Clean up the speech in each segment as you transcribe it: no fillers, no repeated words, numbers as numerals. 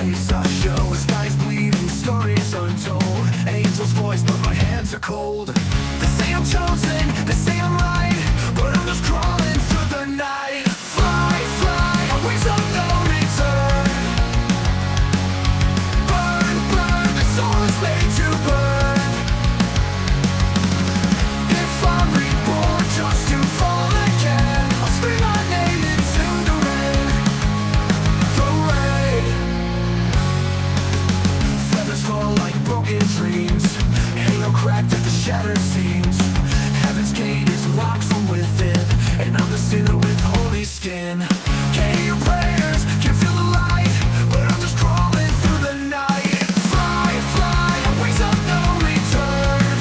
face I show, skies bleeding, stories untold. Angel's voice, but my hands are cold. They say I'm chosen, they say I'm right, but I'm just crawling through the night. Fly, fly, on wings of no return. Burn, burn, the soul is made to burn. If I'm reborn just to fall again, I'll scream my name into the rain. The rain. Feathers fall like broken dreams, halo cracked at the shattered seams. Heaven's gate is locked from within, and I'm the sinner with holy skin. Can't hear your prayers, can't feel the light, but I'm just crawling through the night. Fly, fly, on wings of no return.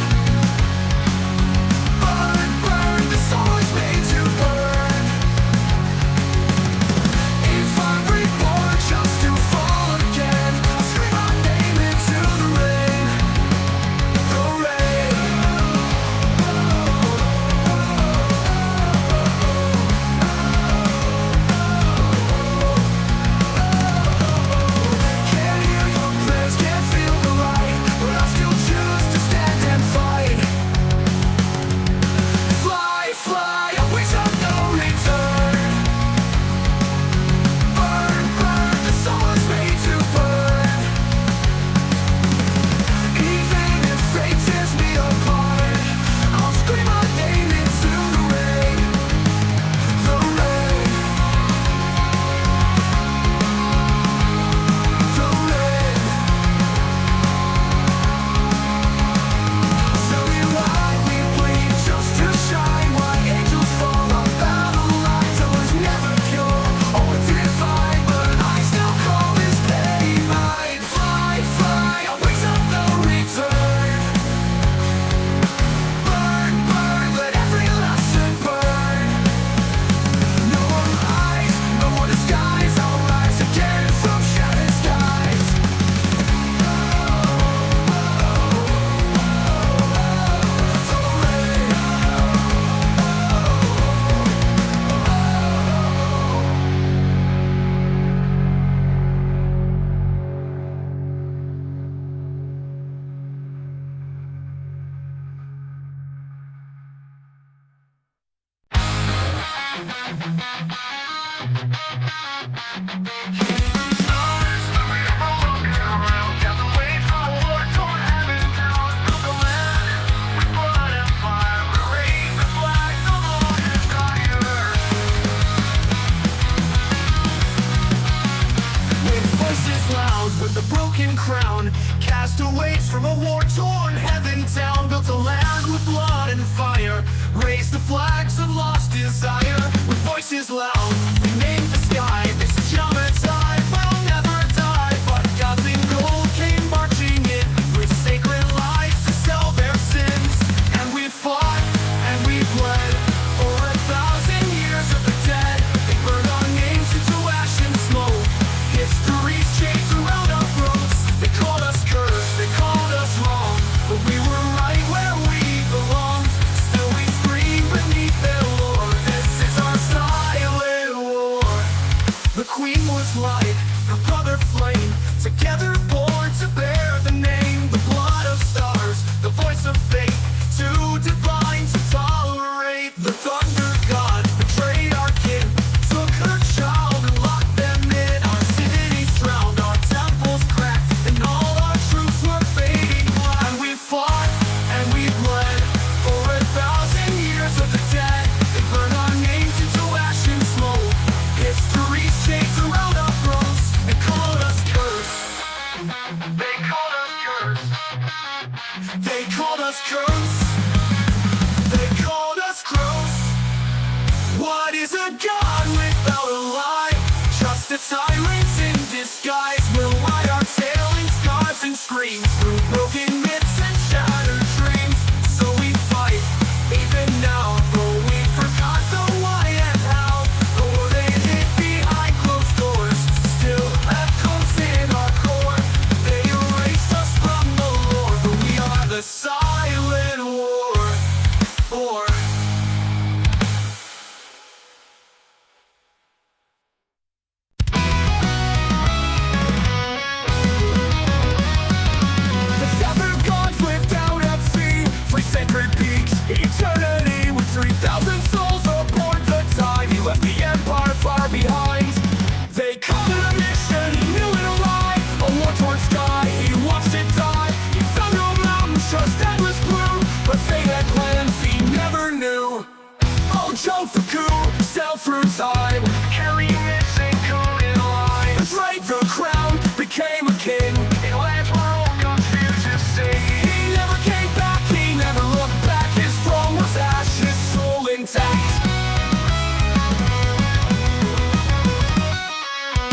Burn, burn, the soul is made to burn. If I'm reborn just to fall again, I'll scream my name into the rain. The rain. Can't hear your prayers, can't feel the light, but I still choose to stand and fight. Fly, fly, on wings of no return. Burn, burn, the soul is made to burn. Even if fate tears me apart, I'll scream my name into the rain. The rain. The rain. So we ride, we bleed just to shine. Why angels fall on battle lines? I was never pure or divine, but I still call this day mine. Fly, fly, on wings of no return. Burn, burn, let every lesson burn. No more lies, no more disguise. I'll rise again from shattered skies. With voices loud, with a broken crown, castaways from a war-torn heaven town, built a land with blood and fire, raised the flags of lost desire. With voices loud, we named the sky. This is Yamatai, we'll never die. But gods in gold came marching in with sacred lies to sell their sins. And we fought and we bled for 1,000 years of the dead. They burned our names into ash and smoke. History's changed around our throats. They called us cursed, they called us wrong, but we were right where we belonged. Still we scream beneath their lore. This is our silent war. The queen was light, her brother flame, together born to bear the name. The blood of stars, the voice of fate, too divine to tolerate. The thunder god betrayed our kin, took her child and locked them in. Our cities drowned, our temples cracked, and all our troops were fading black. And we fought and we bled for 1,000 years of the dead. They burned our names into ash and smoke. History's changed around our throats and called us cursed. through time, carrying its encoded line. Betrayed the crown, became a king, in lands where all Confucius sing. He never came back, he never looked back, his throne was ash, his soul intact.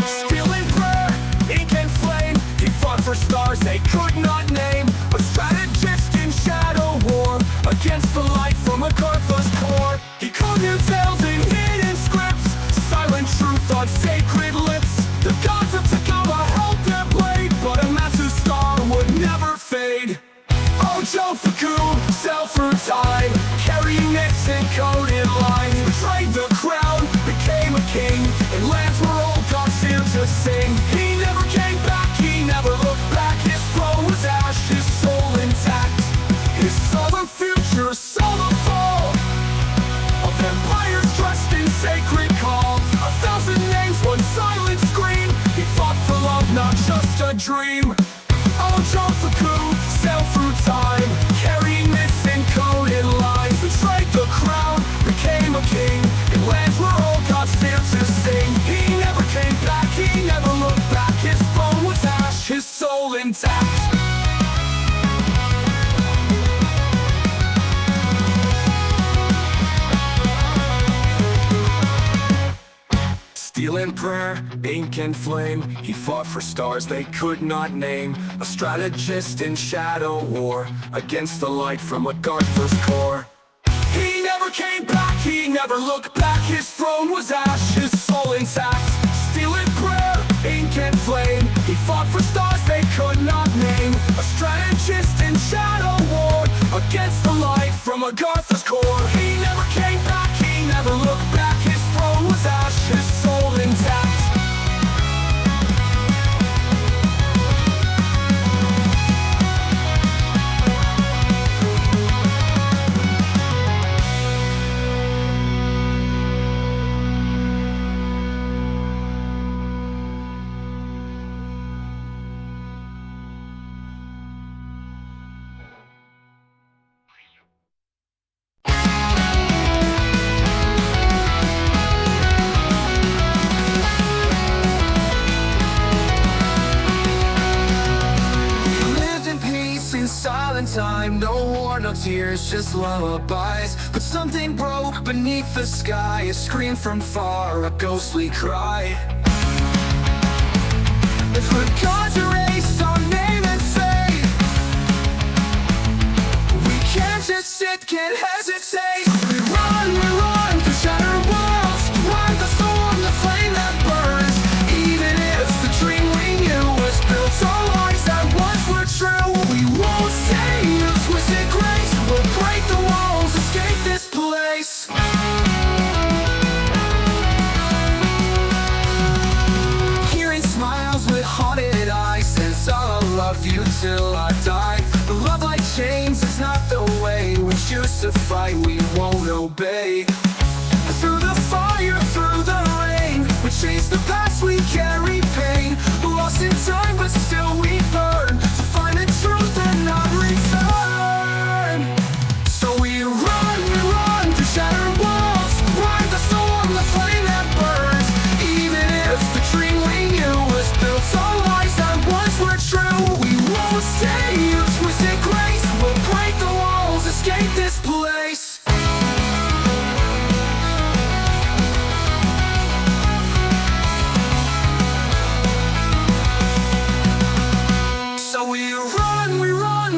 Steel and prayer, ink and flame, he fought for stars they could not name. A strategist in shadow war, against the light from Agartha's core. He called new tales in hidden scripts, silent truth on sacred lips. The gods of Takama held their blade, but a massive star would never fade. Ojo-fuku sailed through time, carrying its encoded lines. Betrayed the crown, became a king, in lands where old gods feared to sing. He never came back, he never looked back, his throne was ash, his soul intact. He saw the future, saw the fall of empires dressed in sacred call. 1,000 names, one silent scream. He fought for love, not just a dream. Ojo-fuku sailed through time, carrying myths encoded lines. Betrayed the crown, became a king, in lands where all gods feared to sing. He never came back, he never looked back, his throne was ash, his soul intact. Steel and prayer, ink and flame, he fought for stars they could not name. A strategist in shadow war, against the light from Agartha's core. He never came back, he never looked back, his throne was ash, his soul intact. Steel and prayer, ink and flame, he fought for stars they could not name. A strategist in shadow war, against the light from Agartha's core. He never came back, he never looked back, his throne was ash, his soul intact. Silent time, no war, no tears, just lullabies. But something broke beneath the sky, a scream from far, a ghostly cry. If the gods erased our name and fate, we can't just sit, can't hesitate. We run through shattered worlds, ride the storm, the flame that burns. Even if the dream we knew was built on lies that once were true, we won't stay in twisted grace. We'll break the walls, escape this place. Hearing smiles with haunted eyes says I'll love you till I die. The love like chains is not the way. We choose to fight, we won't obey. Through the fire, through the rain, we chase the past, we carry pain. Lost in time, but still we burn to find the truth and not return. So we run through shattered walls, ride the storm, the flame that burns. Even if the dream we knew was built on lies that once were true, we won't stay in twisted grace. We'll break the walls, escape this place.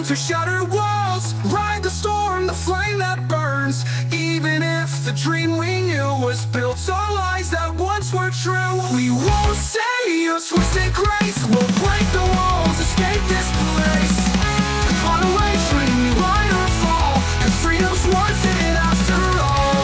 Through shattered walls, ride the storm, the flame that burns. Even if the dream we knew was built on lies that once were true, we won't stay in twisted grace. We'll break the walls, escape this place. On a way, dream we ride or fall, 'cause freedom's worth it after all.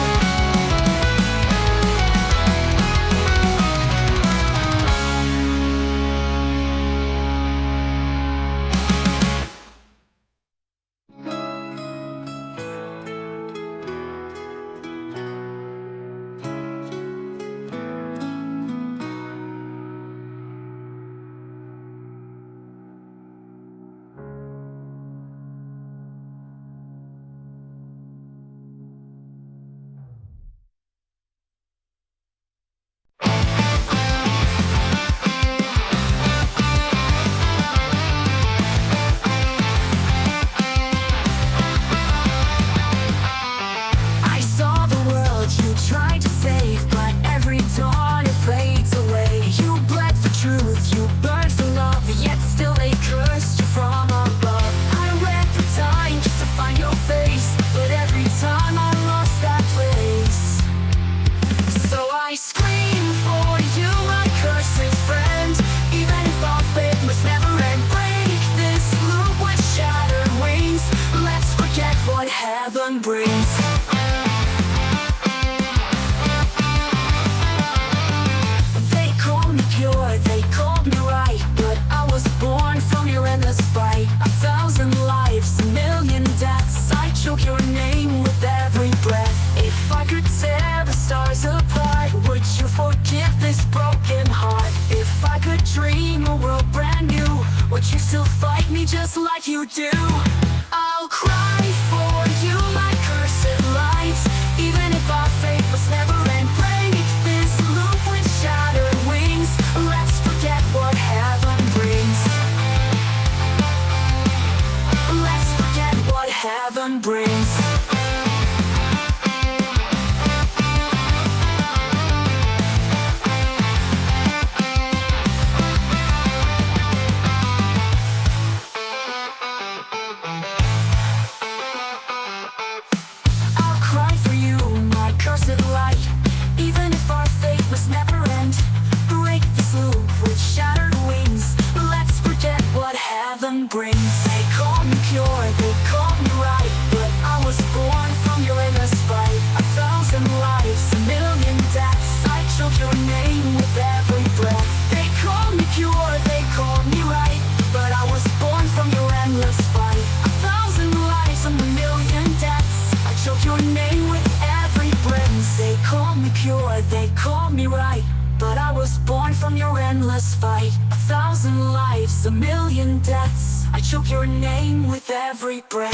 just like you do. I'll cry for you like cursed lights, even if our fate was never end. Break this loop with shattered wings. Let's forget what heaven brings. Let's forget what heaven brings. Brings. They call me pure, they call me right, but I was born from your endless fight. 1,000 lives, a million deaths, I choke your name with every breath. They call me pure, they call me right, but I was born from your endless fight. 1,000 lives, a million deaths, I choke your name with every breath. They call me pure, they call me right, but I was born from your endless fight. 1,000 lives, a million deaths, I choke your name with every breath.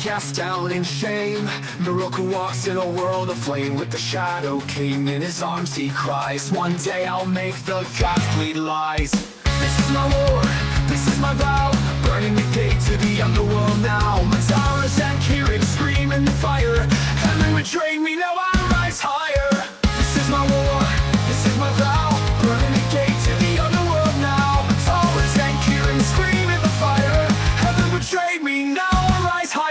Cast down in shame, Miracle walks in a world of flame. With the shadow king in his arms he cries, one day I'll make the gods bleed lies. This is my war, this is my vow, burning the gate to the underworld now. MADARA's and Kieran scream in the fire, heaven betrayed me, now I rise higher. This is my war, this is my vow, burning the gate to the underworld now. MADARA's and Kieran scream in the fire, heaven betrayed me, now I rise higher.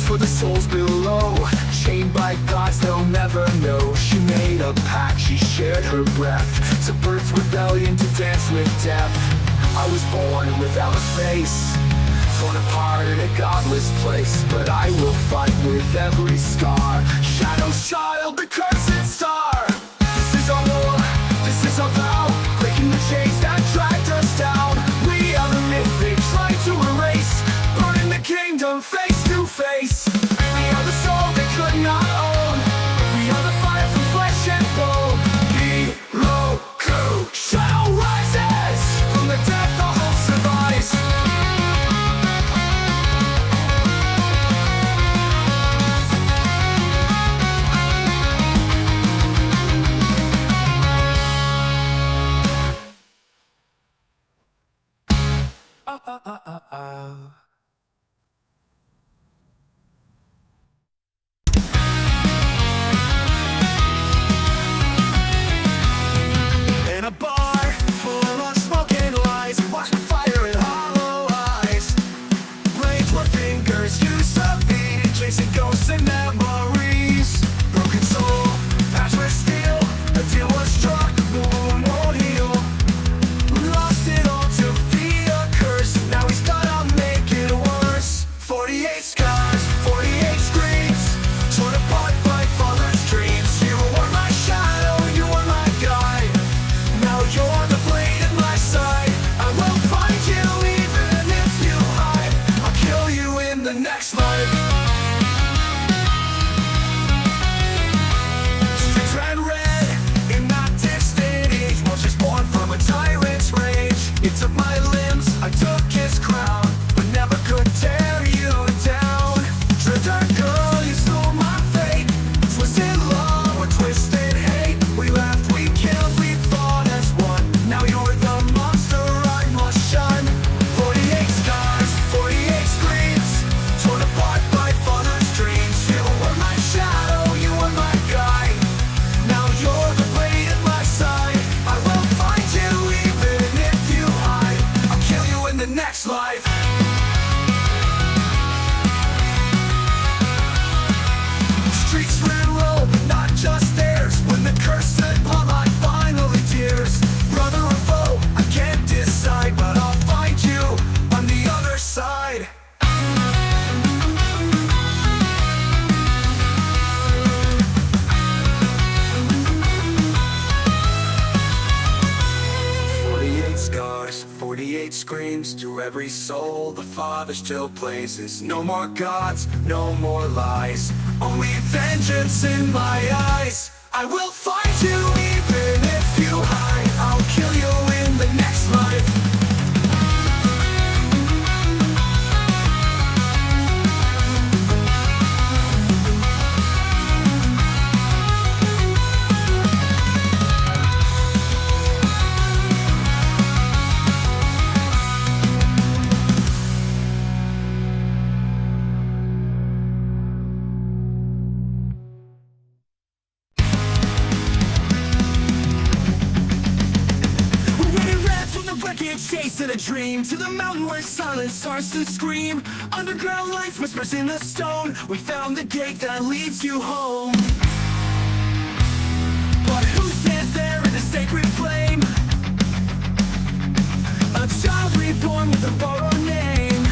For the souls below, chained by gods they'll never know. She made a pact, she shared her breath, to birth rebellion, to dance with death. I was born without a face, torn apart in a godless place, but I will fight with every scar. Shadow's child, the cursed star. This is our war, this is our vow, breaking the chains that dragged us down. We are the myth they tried to erase, burning the kingdom face to face. We are the soul they could not own, we are the fire from flesh and bone. Hiroku, shadow rises, from the death the hope survives. In a bar full of smoking lies, watch the fire in hollow eyes. Blades where fingers used to be, chasing ghosts and memories. Broken soul, patched with steel, a deal was struck, the wound won't heal. We lost it all to feed a curse, now he's gonna make it worse. 48 scars, 48 screams, torn apart by father's dreams. You were my shadow, you were my guide, now you're the blade in my side. I will find you even if you hide, I'll kill you in the next life. Streets ran red in that distant age, monsters born from a tyrant's rage. You took my limbs, I took his crown, but never could tear you down. Dread girl, you stole my fate, twisted love or twisted hate. We laughed, we killed, we fought as one, now you're the monster I must shun. 48 scars, 48 screams, torn apart by father's dreams. You were my shadow, you were my guide, now you're the blade in my side. I will find you even if you hide, I'll kill you in the next life. Streets ran low, but not just theirs, when the cursed bloodline finally tears. Brother or foe, I can't decide, but I'll find you on the other side. every soul the Father still places. No more gods, no more lies, only vengeance in my eyes. I will find you even if you hide. I'll kill you in the next life. Chasing a dream to the mountain where silence starts to scream. Underground lights whispers in the stone. We found the gate that leads you home. But who stands there in the sacred flame? A child reborn with a borrowed name.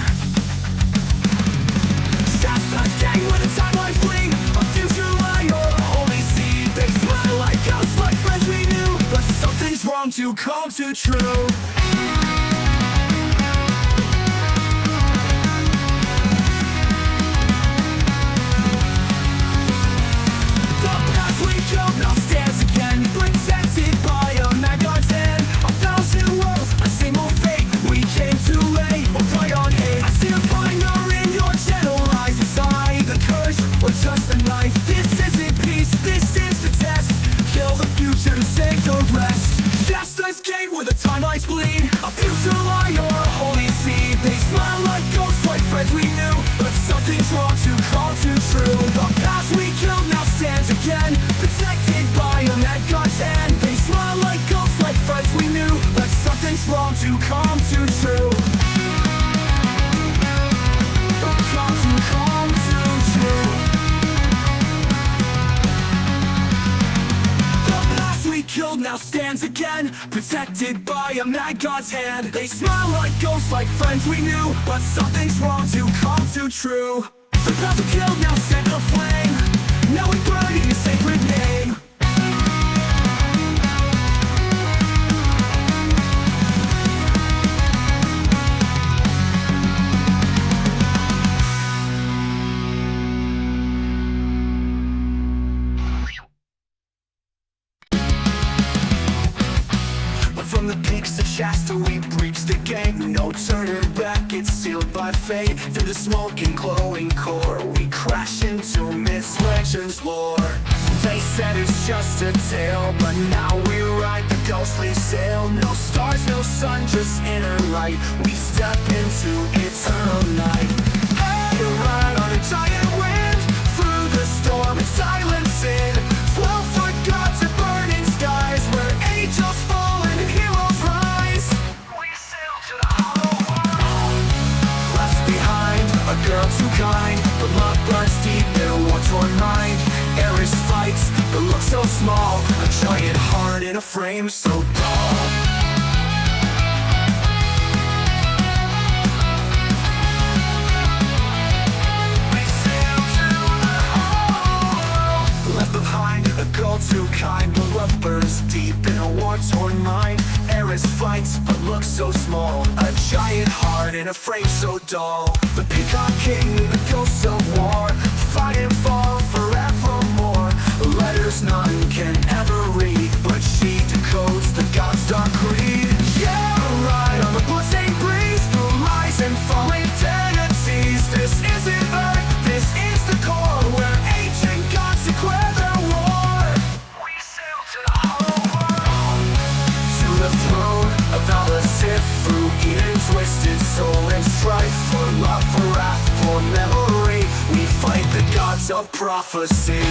Shasta's gang with a timeline fling. A future lie or a holy seed. They smile like us, like friends we knew. But something's wrong to come to true. Now stands again, protected by a MADARA's hand. 1,000 worlds, a single fate. We came too late, we'll fight on hate. I see a fire in your gentle eyes. Inside the curse, or just a knife. This isn't peace, this is the test. Kill the future to save the rest. Shasta's gate where the timelines bleed. A future lie or a holy seed. They smile like ghosts, like friends we knew. But something's wrong to come to true. The past we killed now stands again, protected by a MADARA's hand. They smile like ghosts, like friends we knew. But something's wrong to come to true. Come to true. The past we killed now stands again, protected by a MADARA's hand. They smile like ghosts, like friends we knew. But something's wrong to come to true. The past we killed now sent a flame. Now we burn in your sacred name. But from the peaks of Shasta we breached the gate. No turning back, it's sealed by fate. Through the smoke and glowing core we crash into Miss Legend's lore. They said it's just a tale, but now we ride the ghostly sail. No stars, no sun, just inner light. We step into eternal night. Hey, ride on a giant wind through the storm and silence in 12-foot gods and burning skies, where angels fall and heroes rise. We sail to the hollow world. Left behind, a girl too kind, but love burns deep in a war-torn mind. Ares fights, but look so small. A giant heart in a frame so dull. We sail to the hollow world. Left behind, a girl too kind, but love burns deep in a war-torn mind. Ares fights, but looks so small. A giant heart in a frame so dull. The Peacock King, the ghosts of war, fight and fall forevermore. Letters none can ever read, but she decodes the God's dark creed. Yeah, ride on the bloodstained breeze through lies and fallen deities. This isn't Earth, this is the core, where ancient gods declare their war. We sail to the hollow world, to the throne of Sith, through Eden twisted soul and strife. For love, for wrath, for memory, we fight the gods of prophecy.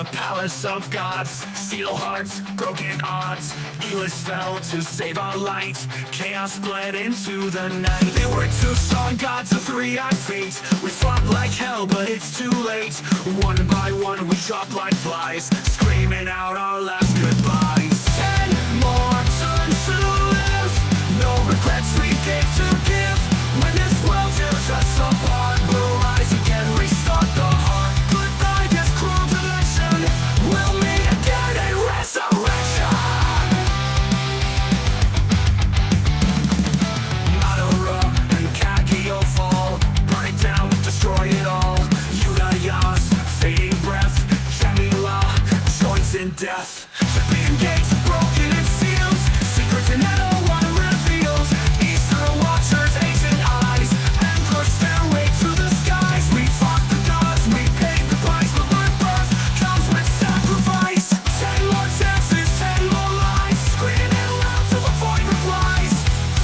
the palace of gods. Steel hearts, broken odds. Elis fell to save our light. Chaos bled into the night. They were two strong gods of three-eyed fate. We fought like hell, but it's too late. One by one we dropped like flies, screaming out our last goodbyes. 10 more turns to live. No regrets we gave to give. When this world tears us apart, we'll rise again, restart the heart. Goodbye, this cruel direction. We'll meet again in resurrection. MADARA and Kakio fall. Burn it down, destroy it all. Yudaya's fading breath. Shamila joins in death. The beacon gates broken and sealed. Secrets in no one reveals. Eastern watchers, ancient eyes. Anchor stairway to the skies. We fought the gods, we paid the price. But rebirth comes with sacrifice. 10 more chances, 10 more lives. Screaming loud to avoid replies.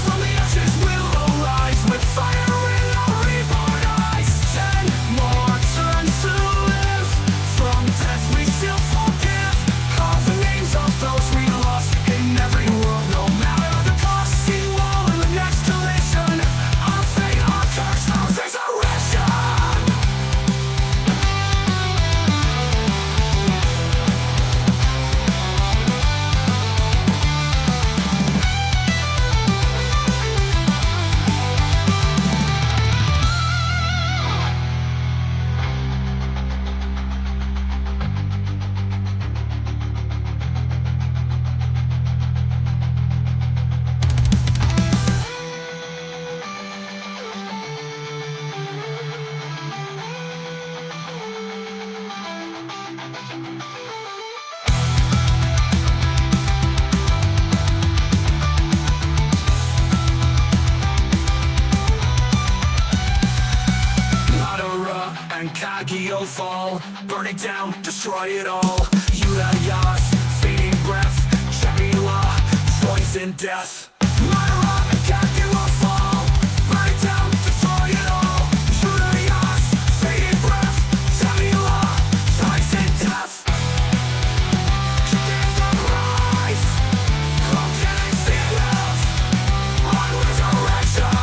From the ashes we'll arise with fire in our reborn eyes. 10 more turns to live. From death we still forgive. Call the names of those we lost in every world, no matter the cost. See wall in the next collision. Our fate, our curse, our resurrection. MADARA and Kakio fall. Burn it down, destroy it all. Yudaya's fading breath. Shamila joins in death. MADARA and Kakio fall. Burn it down, destroy it all. Yudaya's fading breath. Shamila joins in death. Keep the rise. Broken and sealed. On resurrection.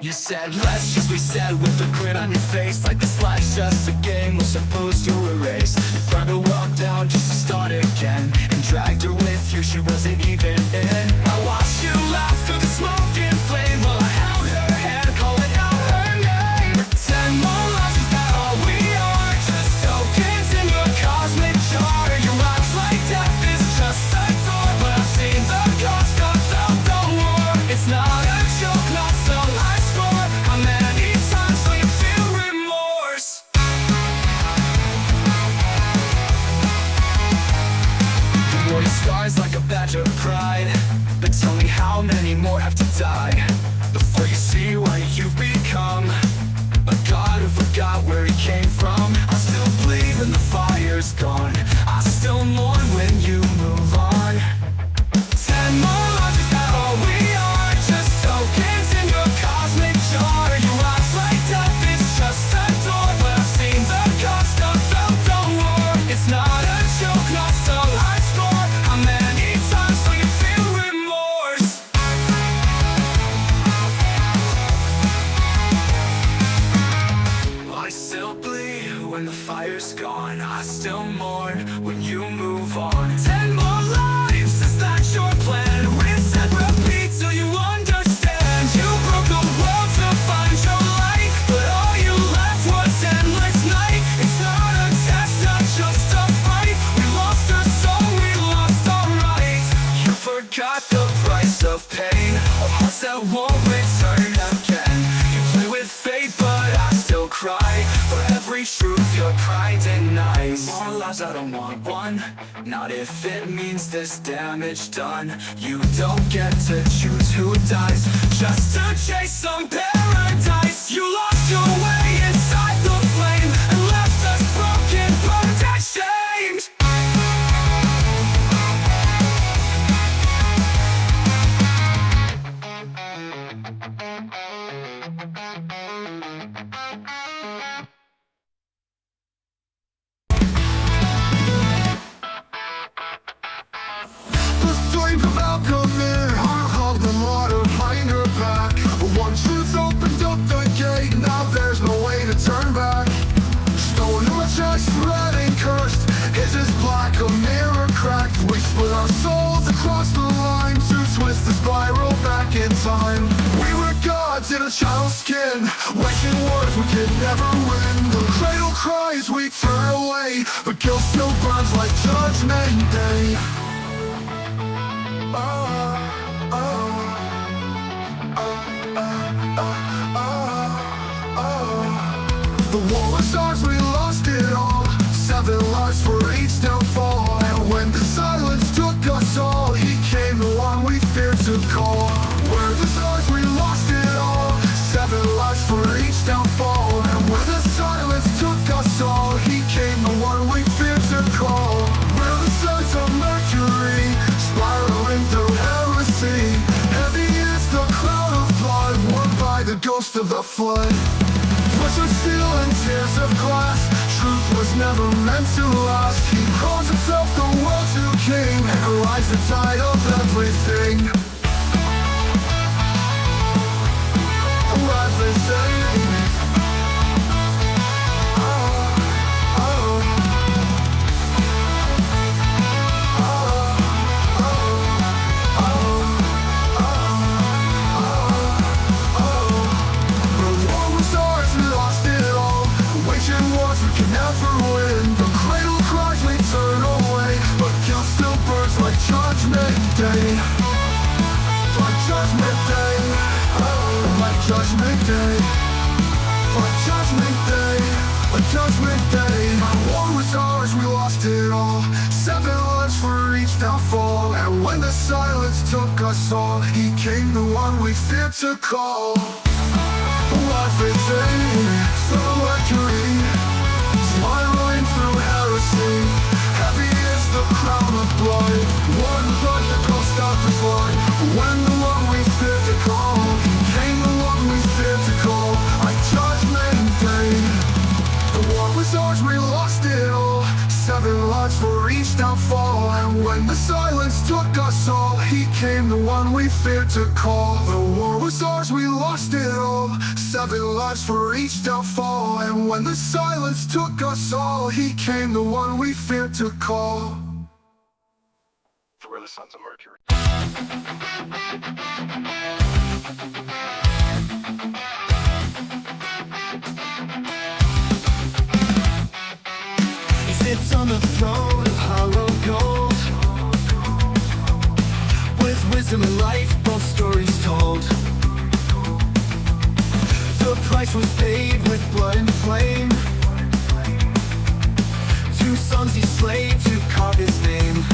You said less, just we said with a grin on your face. Like this life's just a game we're supposed to erase. You burned the world down just to start again, and dragged her with you, she wasn't even in. I watched you laugh through the smoke and flame while I held her hand, calling out her name. 10 more lives, is that all we are? Just tokens in your cosmic jar. Your eyes like death is just a door, but I've seen the cost of the war. It's not a joke, not so high score. How many times do you feel remorse? You wore your scars like a badge of pride, but tell me how many more have to die before you see what you've become? A god who forgot where he came from. I still bleed when the fire's gone. I still mourn when you move on. 10 more lives, is that all we are? Just tokens in your cosmic jar. Your eyes like death is just a door, but I've seen the cost of the war. It's not a joke, not so high score. How many times do you feel remorse? I still bleed when the fire's gone. I still mourn when you move on. 10 more lives, is that your plan? Rinse and repeat till you understand. You broke the world to find your light, but all you left was endless night. It's not a test, not just a fight. We lost our soul, we lost our right. You forgot the price of pain, of hearts that won't return again. You play with fate, but I still cry for every truth your pride denies. More lives, I don't want one, not if it means there's damage done. You don't get to choose who dies, just to chase some paradise. You lost your way inside the flame and left us broken life's red and cursed. His is black, a mirror cracked. We split our souls across the line to twist the spiral back in time. We were gods in a child's skin, waging wars we could never win. The cradle cries, we turn away, but guilt still burns like Judgment Day. The war was ours, we lost it all. 7 lives for each downfall. And when the silence took us all, he came the one we feared to call. Where the stars, we lost it all. 7 lives for each downfall. And when the silence took us all, he came the one we feared to call. Where the sons of Mercury, spiraling through heresy. Heavy is the cloud of blood, worn by the ghost of the flood. Flesh of steel and tears of glass, truth was never meant to last. He calls himself the world's new king, and rides the tide of everything. Everything. Judgment Day, like Judgment Day, like Judgment Day, like Judgment Day, like Judgment Day. My war was ours, we lost it all. 7 lives for each downfall. And when the silence took us all, he came the one we feared to call. Everything, through Mercury, spiraling through heresy. Heavy is the crown of blood, one blood that cost out the flood. When the one we feared to call, he came the one we feared to call, like Judgment Day. The war was ours, we lost it all. 7 lives for each downfall. And when the silence took us all, he came the one we feared to call. The war was ours, we lost it all. 7 lives for each downfall. And when the silence took us all, he came the one we feared to call. We're the sons of Mercury. He sits on the throne of hollow gold, with wisdom and life, both stories told. The price was paid with blood and flame. 2 sons he slayed to carve his name.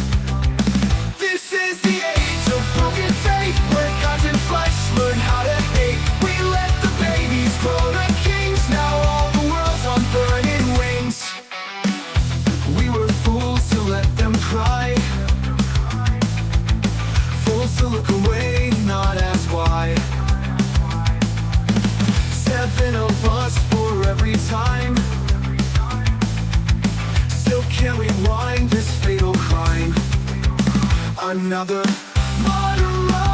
This is the age of broken faith, where gods and flesh learn how to hate. We let the babies grow to kings, now all the world's on burning wings. We were fools to let them cry, fools to look away, not ask why. 7 of us for every time. Still can't rewind this fatal crime. Another MADARA,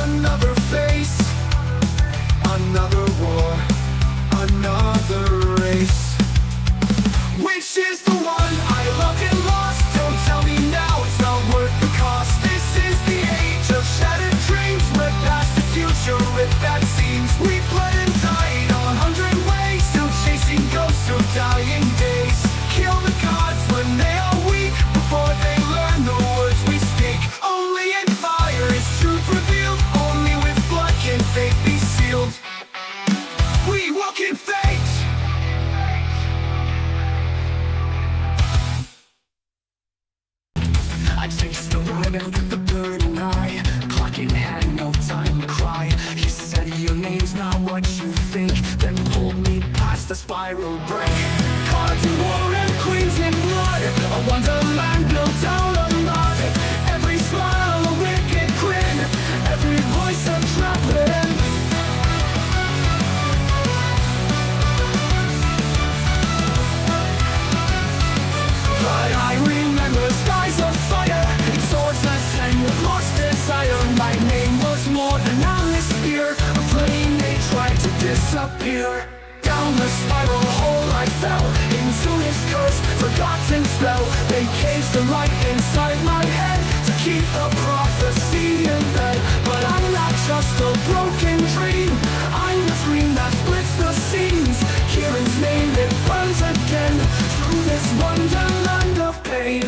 another face, another war, another race. Which is the one I loved and lost? Don't tell me now, it's not worth the cost. This is the age of shattered dreams, where past the future with bad seams. We bled and died 100 ways, still chasing ghosts of dying days. Kill the gods when they are weak, before they learn the words we speak. Only in fire is truth revealed, only with blood can faith be sealed. We walk in fate. I chased the limit with the burning eye, clock in hand, no time to cry. He said your name's not what you think, then pulled me past the spiral break. Gods in war and queens in blood, a wonderland built out of mud. Every smile a wicked grin, every voice a trembling. But I remember skies of fire, swords that sang with lost desire. My name was more than a spear, a flame they tried to disappear. Down the the spiral hole I fell into his curse, forgotten spell. They caged the light inside my head to keep the prophecy in bed. But I'm not just a broken dream, I'm the scream that splits the seams. Kieran's name, it burns again through this wonderland of pain.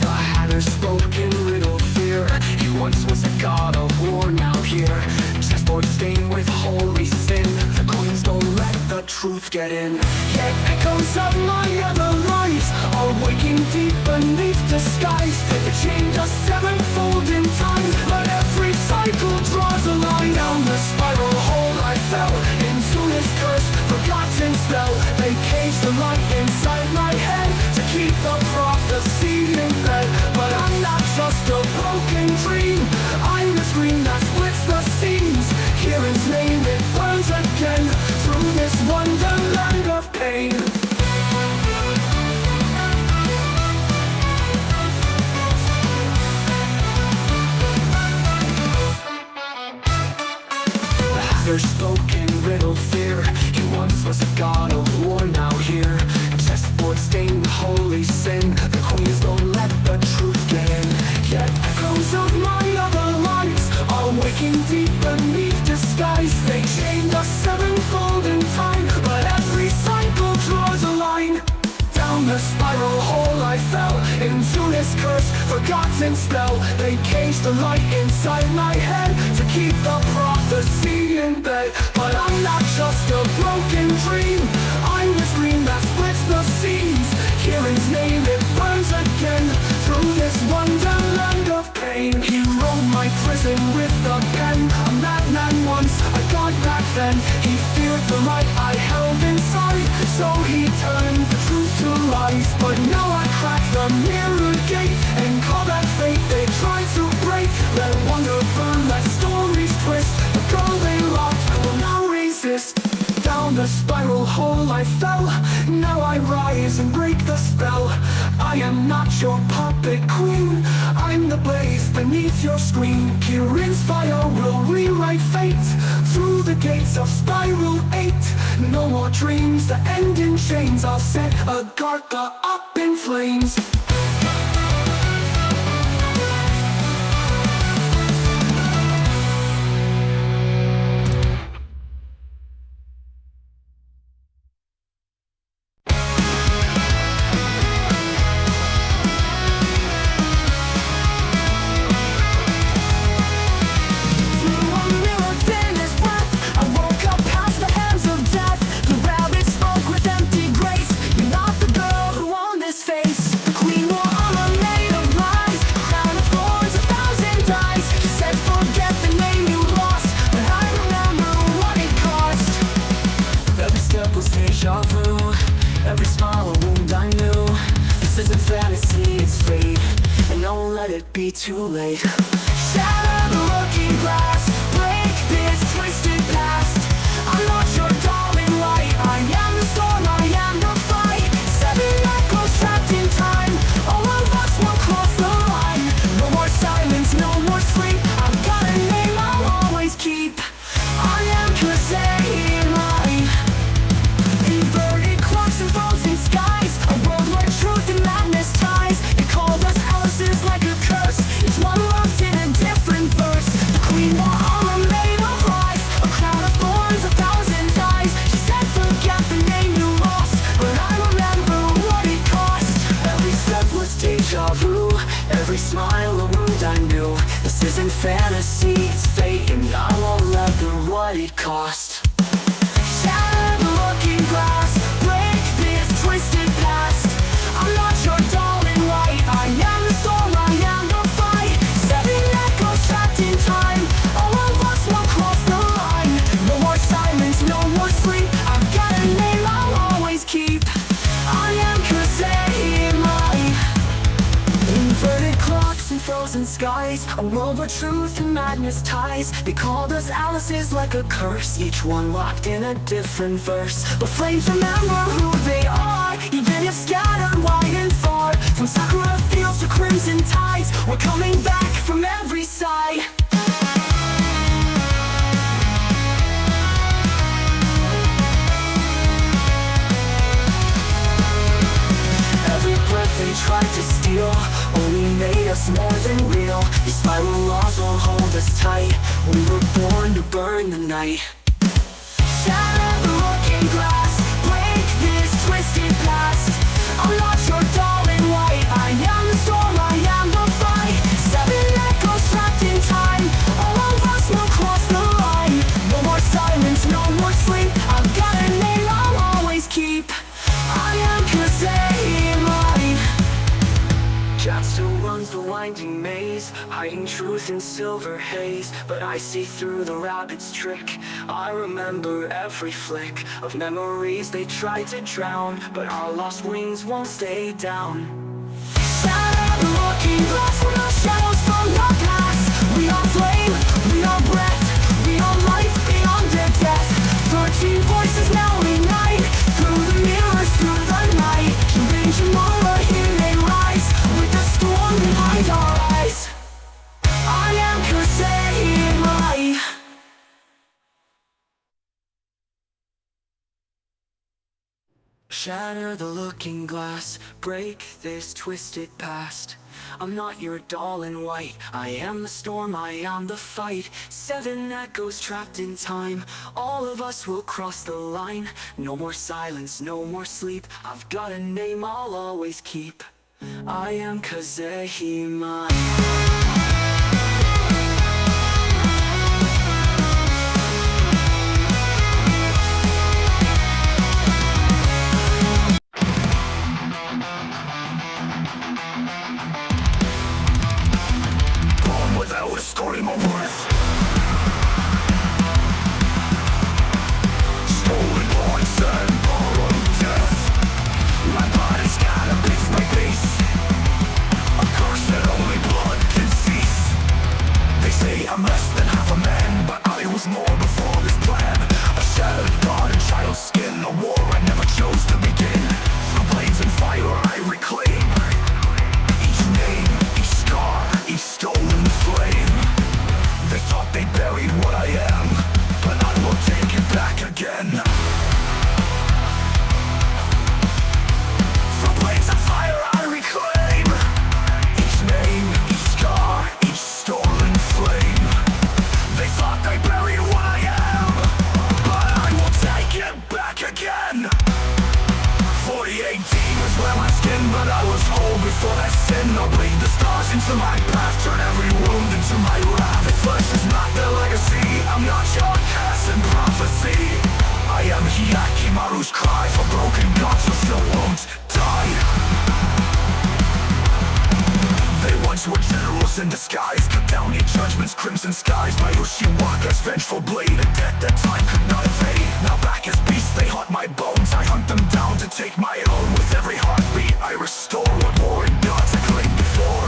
The Hatter spoke in riddle fear. He once was a god of war, now here chessboard stained with holy sin. The queens don't let the truth get in. Yet echoes of my other lives are waking deep beneath disguise. They chained us sevenfold in time, but every cycle draws a line. Down the spiral hole I fell into his curse, forgotten spell. They caged the light inside my head to keep the prophecy in bed. But I'm not just a broken dream, I'm the scream that splits the seams. Kieran's name, it burns again through this wonderland of pain. The Hatter spoke in riddle fear. He once was a god of war, now here chessboard stained with holy sin. The queens don't let the truth get in. Yet echoes of my other lives are waking deep beneath disguise. They chained us sevenfold in time, but every cycle draws a line. Down the spiral hole I fell into his curse, forgotten spell. They caged the light inside my head to keep the prophecy in bed. But I'm not just a broken dream, I'm the scream that splits the seams. Kieran's name, it burns again through this wonderland of pain. He wrote my prison with a pen, a madman once, a god back then. He feared the light I held inside, so he turned the truth to lies. But now I crack the mirror gate and call that fate they tried to break. Let wonder burn, let stories twist. The girl they locked will now resist. Down the spiral hole I fell, now I rise and break the spell. I am not your puppet queen, I'm the blaze beneath your screen. Kieran's fire will rewrite fate through the gates of spiral 8. No more dreams that end in chains, I'll set Agartha up in flames. Every smile a wound I knew. This isn't fantasy, it's fate, and don't let it be too late. Shatter the looking glass, break this twisted past. I'm not your darling light, I am the storm, I am the fight. Seven echoes trapped in time, all of us will cross the line. No more silence, no more sleep, I've got a name I'll always keep. I am Kazai. Inverted clocks and frozen skies, a world where truth and madness ties. They called us Alice's like a curse, each one locked in a different verse. The queen wore armor made of lies, a crown of thorns, 1,000 ties. She said forget the name you lost, but I remember what it cost. Every step was deja vu, every smile a wound I knew. This isn't fantasy, it's fate, and I won't let them what it cost. Shatter the looking glass, break this twisted past. I'm not your darling light, I am the storm, I am the fight. Seven echoes trapped in time, all of us will cross the line. No more silence, no more sleep, I've got a name I'll always keep. I am Kazai. Inverted clocks and frozen skies, a world where truth and madness ties. They called us Alice's like a curse, each one locked in a different verse. But flames remember who they are, even if scattered wide and far. From sakura fields to crimson tides, we're coming back from every side. us more than real. These spiral laws will hold us tight. We were born to burn the night. Shatter the looking glass, break this twisted past. I'm not your doll in white. I am the storm, I am the fight. Seven echoes trapped in time. All of us will cross the line. No more silence, no more sleep. I've got a name I'll always keep. I am Kazei. Jack still runs the winding maze, hiding truth in silver haze. But I see through the rabbit's trick. I remember every flick of memories they tried to drown, but our lost wings won't stay down. Shatter the looking glass, we're not shadows from the past. We are flame, we are breath, we are life beyond their death. 13 voices now ignite, through the mirrors, through the night. Change tomorrow, here they rise, with the storm behind our eyes. I am Kazei. Shatter the looking glass, break this twisted past. I'm not your doll in white. I am the storm, I am the fight. Seven echoes trapped in time. All of us will cross the line. No more silence, no more sleep. I've got a name I'll always keep. I am Kazehima. Without a story, my worth. Stolen points and borrowed death. My body's gotta piece by piece. A curse that only blood can cease. They say I'm less than half a man, but I was more before this plan. A shattered god in child's skin, a war I never chose to begin. From blades and fire I reclaim each name, each scar, each stolen flame. They thought they buried what I am, but I will take it back again. From blades of fire I reclaim each name, each scar, each stolen flame. They thought they buried what I am, but I will take it back again. 48 demons wear my skin, but I was whole before that sin. I'll bleed the stars into my path, turn every wound into my wrath. If flesh is not their legacy, I'm not your curse and prophecy. I am Hyakimaru's cry for broken gods who still won't die. They once were generals in disguise, cut down your judgments, crimson skies. My Ushiwaka's vengeful blade, a debt that time could not evade. Now back as beasts, they haunt my bones. I hunt them down to take my own. With every heartbeat, I restore what warring gods I claimed before.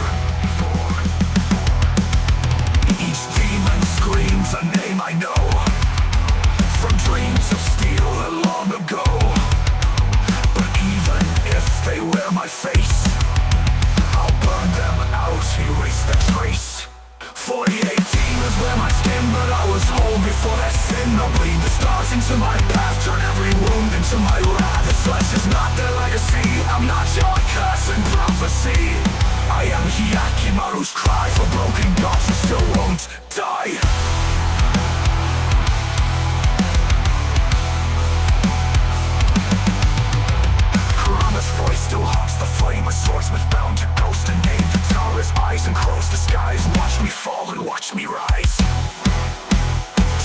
Each demon screams a name I know, from dreams of steel that long ago. But even if they wear my face, I'll burn them out, erase the trace. 48 demons wear my skin, but I was whole before that sin. I'll bleed the stars into my path, turn every wound into my wrath. If flesh is not their legacy, I'm not your curse and prophecy. I am Hyakimaru's cry for broken gods who still won't die. Kurama's voice still haunts the flame. A swordsmith bound to ghost and name. Tara's eyes enclose the skies. Watch me fall and watch me rise.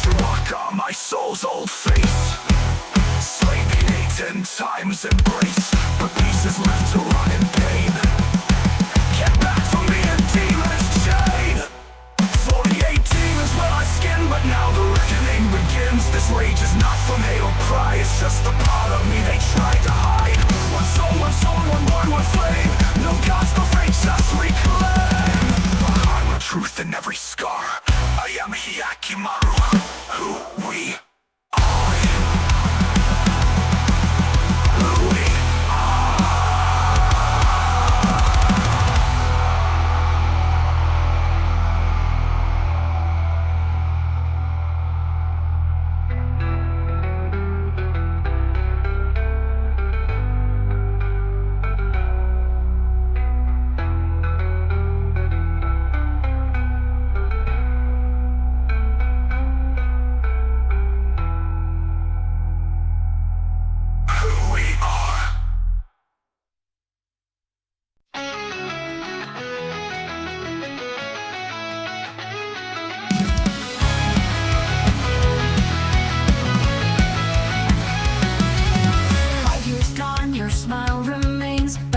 Chewbacca, my soul's old face. Slain me 10 times embrace, but pieces left to rot in pain. Get back from me and demon's chain. 48 demons wear my skin, but now the reckoning begins. This rage is not from hate or pride, it's just the part of me they tried to hide. One soul, one word, one flame. No gods, no fate, just reclaim. Behind the truth in every scar, I am Hyakimaru, who we are. Who we are.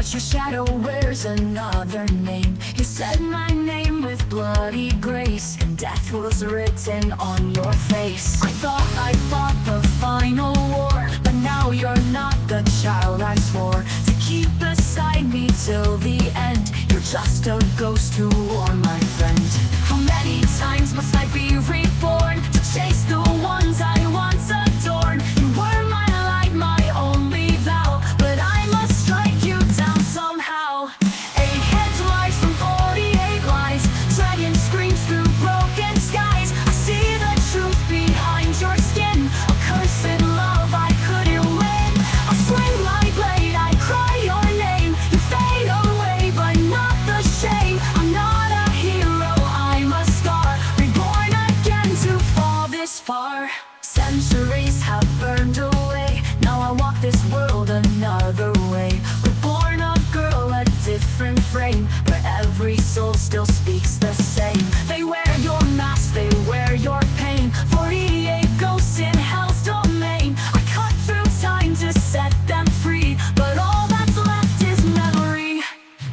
but your shadow wears another name. You said my name with bloody grace, and death was written on your face. I thought I fought the final war, but now you're not the child I swore to keep beside me till the end. You're just a ghost who wore my friend. How many times must I be reborn to chase the ones I once adored? You were my light, my only vow, but I must strike you down somehow. 8 heads rise from 48 lies. Dragon screams through broken skies. I see the truth behind your skin. A cursed love I couldn't win. I swing my blade, I cry your name. You fade away, but not the shame. I'm not a hero, I'm a scar, reborn again to fall this far. Centuries have burned away. Now I walk this world another way. Reborn a girl, a different frame, but every soul still speaks the same. They wear your mask, they wear your pain. 48 ghosts in hell's domain. I cut through time to set them free, but all that's left is memory.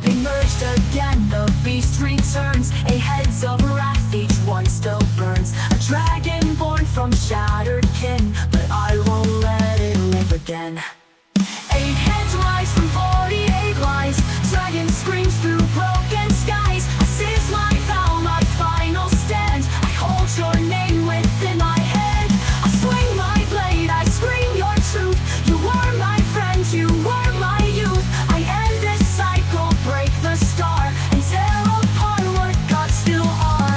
They merged again, the beast returns. 8 heads of wrath, each one still burns. A dragon born from shattered kin, but I won't let it live again. 8 heads rise from 48 lies. Dragon screams through broken skies. This is my vow, my final stand. I hold your name within my head. I swing my blade, I scream your truth. You were my friend, you were my youth. I end this cycle, break the star, and tear apart what gods still are.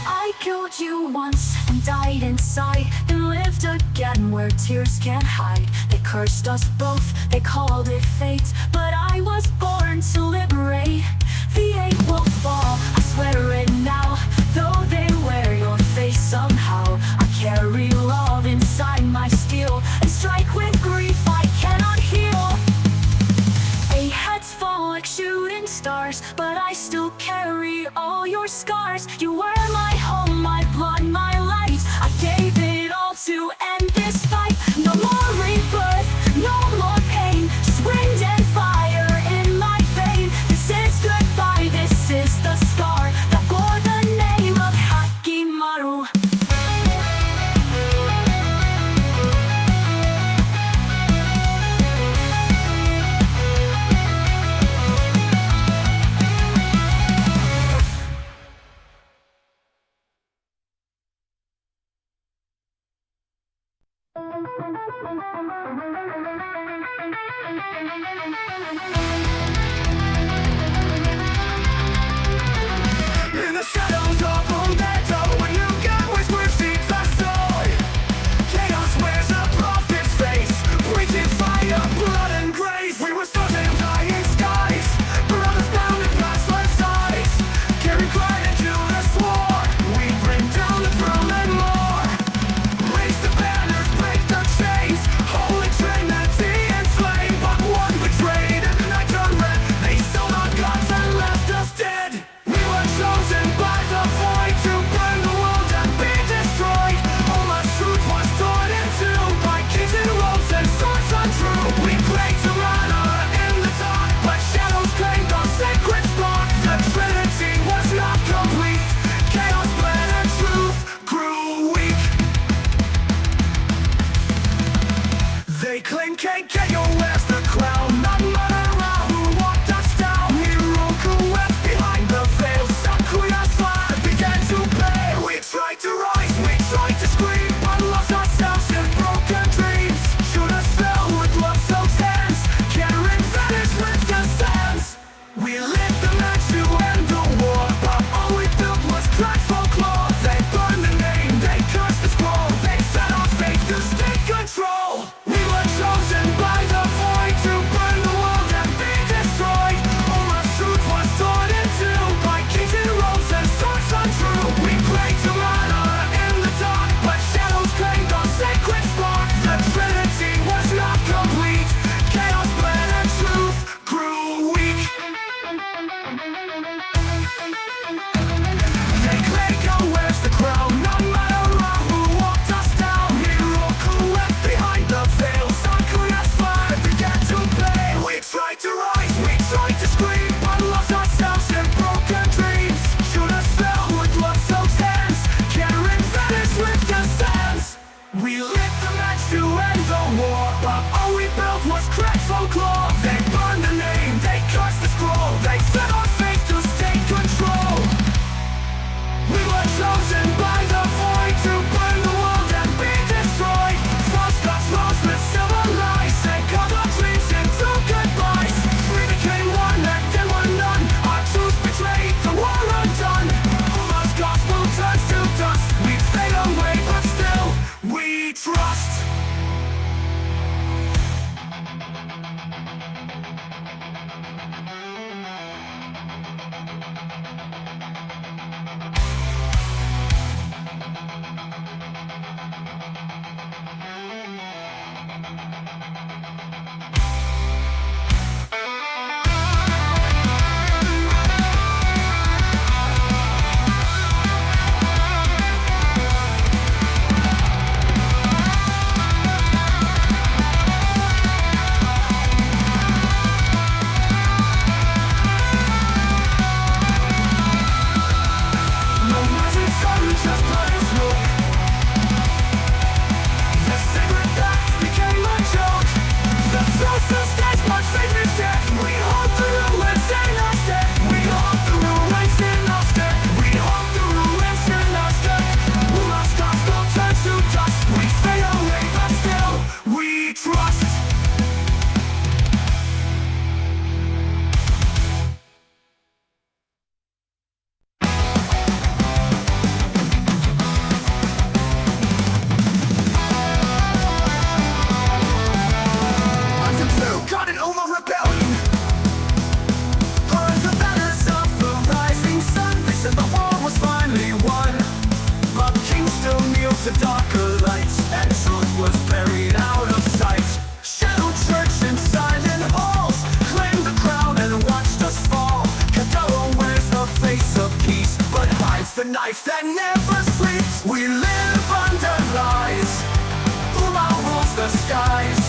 I killed you once and died inside, then lived again where tears can't hide. They cursed us both, they called it fate, but I was born to liberate. The 8 will fall, I swear it now, though they wear your face somehow. I carry love inside my steel, and strike with grief I cannot heal. 8 heads fall like shooting stars, but I still carry all your scars. You were my home, my blood, my light. I gave it all to end this fight. No more rebirth, no more pain, just wind and fire in my vein. This is goodbye, this is the scar that bore the name of Hakimaru. tried to scream, but lost ourselves in broken dreams. Should have fell with love so tense. Carrying vanish with the sands. We lit the match to end the war, but all we built was cracked folklore. They burned the name, they cursed the scroll. They fed our faith to take control. We were chosen by the void to burn the world and be destroyed. Frost got lost with silver lies. They cut our dreams into goodbyes. We became one and then were none. Our truth betrayed, the war undone. Lost gospel turns to dust. We fade away but still we trust. The darker lights and truth was buried out of sight. Shadow church and silent halls claimed the crown and watched us fall. Kadara wears the face of peace but hides the knife that never sleeps. We live under lies. Uma rules the skies.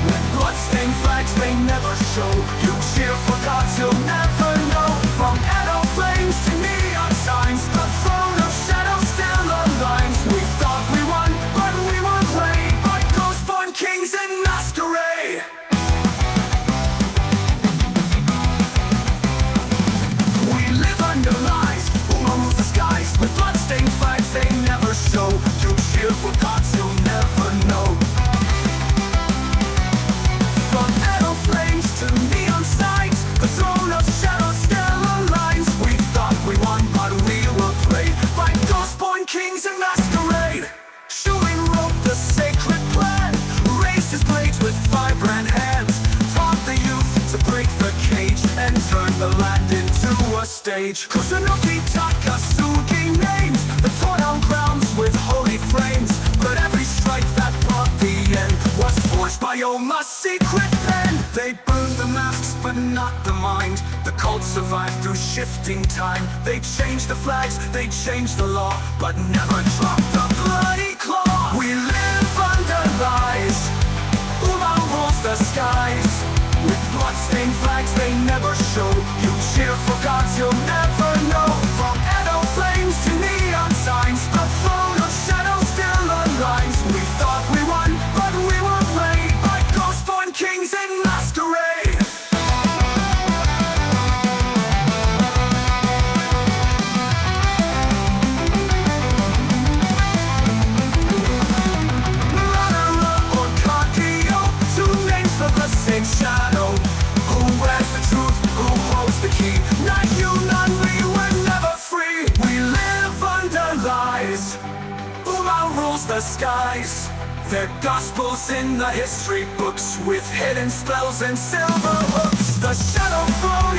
With bloodstained flags they never show. You cheer for gods you'll never know. From adult flames to neon signs, the throne of shadow still aligns. We thought we won, but we were played by ghost-born kings in masquerade. We live under lies. Uma rules the skies. With bloodstained flags they never show. You cheer for gods you'll never know. From adult flames to neon signs, the throne of shadow still aligns. We thought we won, but we were played by ghost-born kings in masquerade. Shuin wrote the sacred plan, raised his blades with vibrant hands, taught the youth to break the cage and turn the land into a stage. Kusunoki Takasugi names the torn-down grounds with holy flames, but every strike that brought the end was forged by Oma's secret pen. They burned the masks but not the mind. The cult survived through shifting time. They changed the flags, they changed the law, but never dropped the bloody claw. We live under lies. Uma rules the skies. With bloodstained flags they never show. You cheer for gods you'll never know. From adult flames to neon signs, the throne of shadow still aligns. We thought we won, but we were played by ghost-born kings in masquerade. MADARA or Kakio, two names for the same shadow. Who wears the truth? Who holds the key? Not you, not me, we're never free. We live under lies. Uma rules the skies. Their gospels in the history books with hidden spells and silver hooks. The shadow throne